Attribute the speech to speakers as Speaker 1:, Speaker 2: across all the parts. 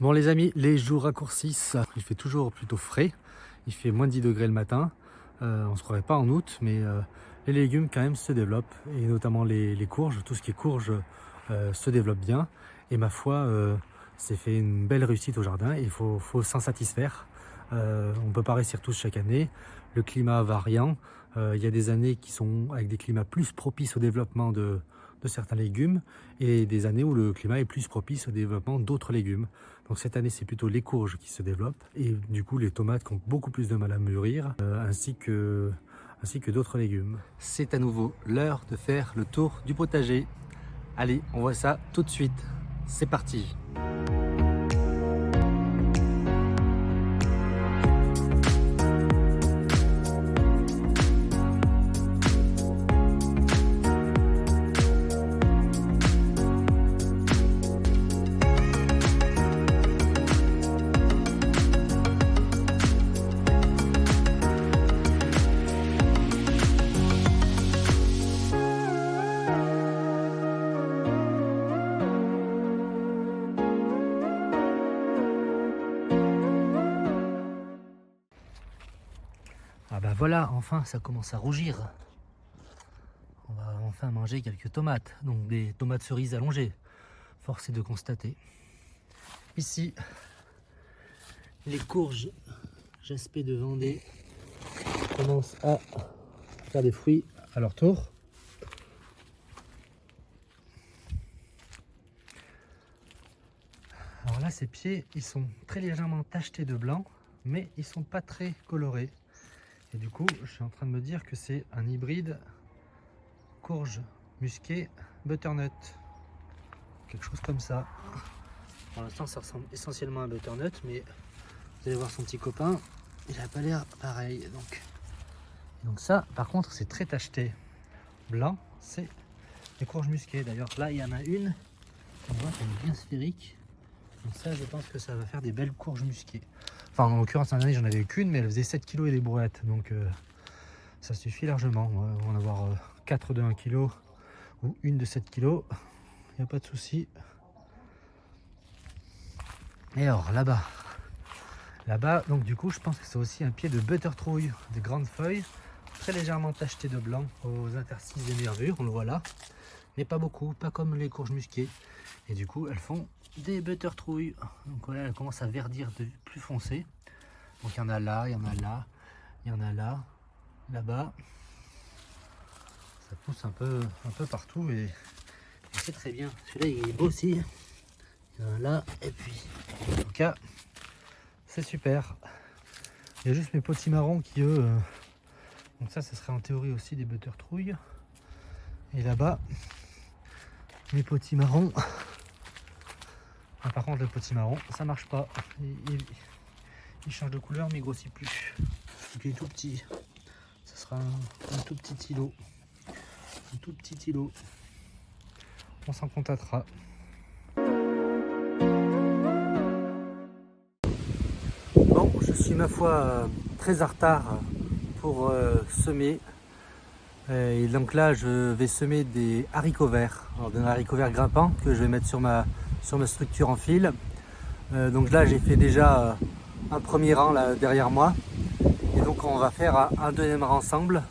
Speaker 1: Bon les amis, les jours raccourcissent, il fait toujours plutôt frais, il fait moins de 10 degrés le matin, on se croirait pas en août, mais les légumes quand même se développent, et notamment les courges, tout ce qui est courges se développe bien, et ma foi, c'est fait une belle réussite au jardin, et il faut s'en satisfaire. On ne peut pas réussir tous chaque année, le climat variant, il y a des années qui sont avec des climats plus propices au développement de certains légumes, et des années où le climat est plus propice au développement d'autres légumes. Donc cette année, c'est plutôt les courges qui se développent, et du coup les tomates qui ont beaucoup plus de mal à mûrir, ainsi que d'autres légumes. C'est à nouveau l'heure de faire le tour du potager. Allez, on voit ça tout de suite. C'est parti! Ah bah voilà, enfin ça commence à rougir. On va enfin manger quelques tomates, donc des tomates cerises allongées. Force est de constater. Ici, les courges Jaspé de Vendée commencent à faire des fruits à leur tour. Alors là, ces pieds, ils sont très légèrement tachetés de blanc, mais ils sont pas très colorés. Et du coup, je suis en train de me dire que c'est un hybride courge musquée butternut. Quelque chose comme ça. Pour l'instant, ça ressemble essentiellement à un butternut, mais vous allez voir son petit copain, il n'a pas l'air pareil. Donc ça, par contre, c'est très tacheté. Blanc, c'est les courges musquées. D'ailleurs, là, il y en a une, on voit qu'elle est bien sphérique. Donc ça, je pense que ça va faire des belles courges musquées. Enfin, en l'occurrence, l'année dernière, j'en avais qu'une, mais elle faisait 7 kg et des brouettes. Donc ça suffit largement. On va en avoir 4 de 1 kg ou une de 7 kg. Il n'y a pas de souci. Et alors, là-bas, donc du coup, je pense que c'est aussi un pied de buttertrouille, des grandes feuilles, très légèrement tachetées de blanc aux interstices des nervures, on le voit là, mais pas beaucoup, pas comme les courges musquées. Et du coup, elles font des buttertrouilles. Donc voilà, elles commencent à verdir de plus foncé. Donc il y en a là, il y en a là, il y en a là, là-bas. Ça pousse un peu partout, et c'est très bien. Celui-là, il est beau aussi. Il y en a là, et puis, en tout cas, c'est super. Il y a juste mes potimarrons qui, eux, donc ça serait en théorie aussi des buttertrouilles. Et là-bas, mes potimarrons. Ah, par contre, le potimarron, ça marche pas. Il change de couleur, mais il grossit plus. Donc il est tout petit. Ça sera un tout petit îlot. Un tout petit îlot. On s'en contentera. Bon, je suis ma foi très en retard pour semer. Et donc là, je vais semer des haricots verts. Alors des haricots verts grimpants que je vais mettre sur ma structure en fil. Donc là, j'ai fait déjà un premier rang là derrière moi. Et donc on va faire un deuxième rang ensemble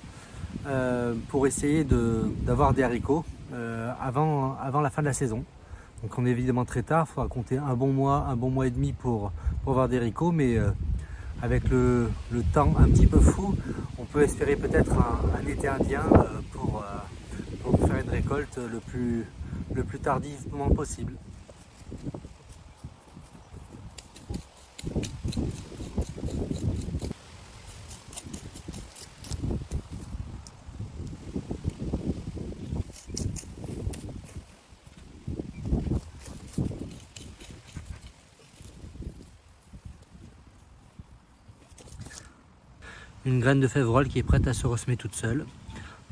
Speaker 1: pour essayer d'avoir des haricots avant la fin de la saison. Donc on est évidemment très tard, il faudra compter un bon mois et demi pour avoir des haricots, mais avec le temps un petit peu fou, on peut espérer peut-être un été indien pour faire une récolte le plus tardivement possible. Une graine de févrole qui est prête à se ressemer toute seule.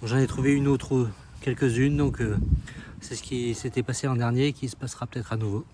Speaker 1: J'en ai trouvé une autre, quelques-unes, donc c'est ce qui s'était passé l'an dernier et qui se passera peut-être à nouveau.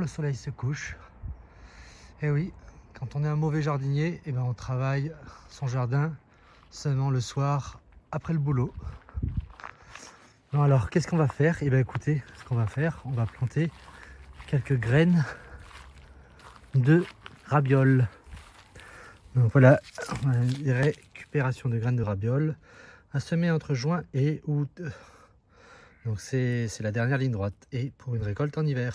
Speaker 1: soleil se couche. Et oui, quand on est un mauvais jardinier, et ben on travaille son jardin seulement le soir après le boulot. Bon alors, qu'est-ce qu'on va faire? Et ben écoutez, ce qu'on va faire, on va planter quelques graines de rabiole. Donc voilà, les récupérations de graines de rabiole à semer entre juin et août. Donc c'est la dernière ligne droite et pour une récolte en hiver.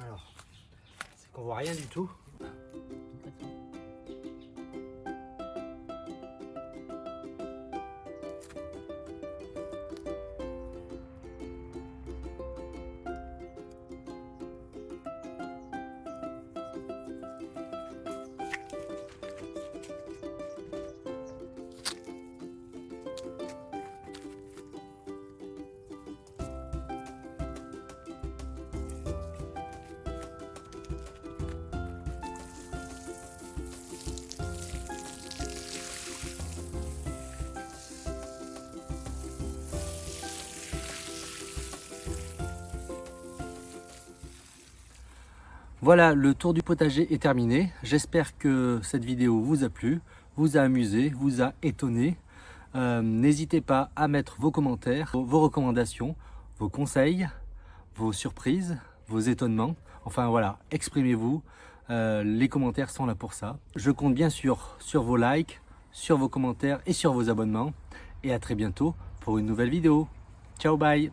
Speaker 1: Alors, c'est qu'on voit rien du tout. Voilà, le tour du potager est terminé. J'espère que cette vidéo vous a plu, vous a amusé, vous a étonné. N'hésitez pas à mettre vos commentaires, vos recommandations, vos conseils, vos surprises, vos étonnements. Enfin voilà, exprimez-vous. Les commentaires sont là pour ça. Je compte bien sûr sur vos likes, sur vos commentaires et sur vos abonnements. Et à très bientôt pour une nouvelle vidéo. Ciao, bye!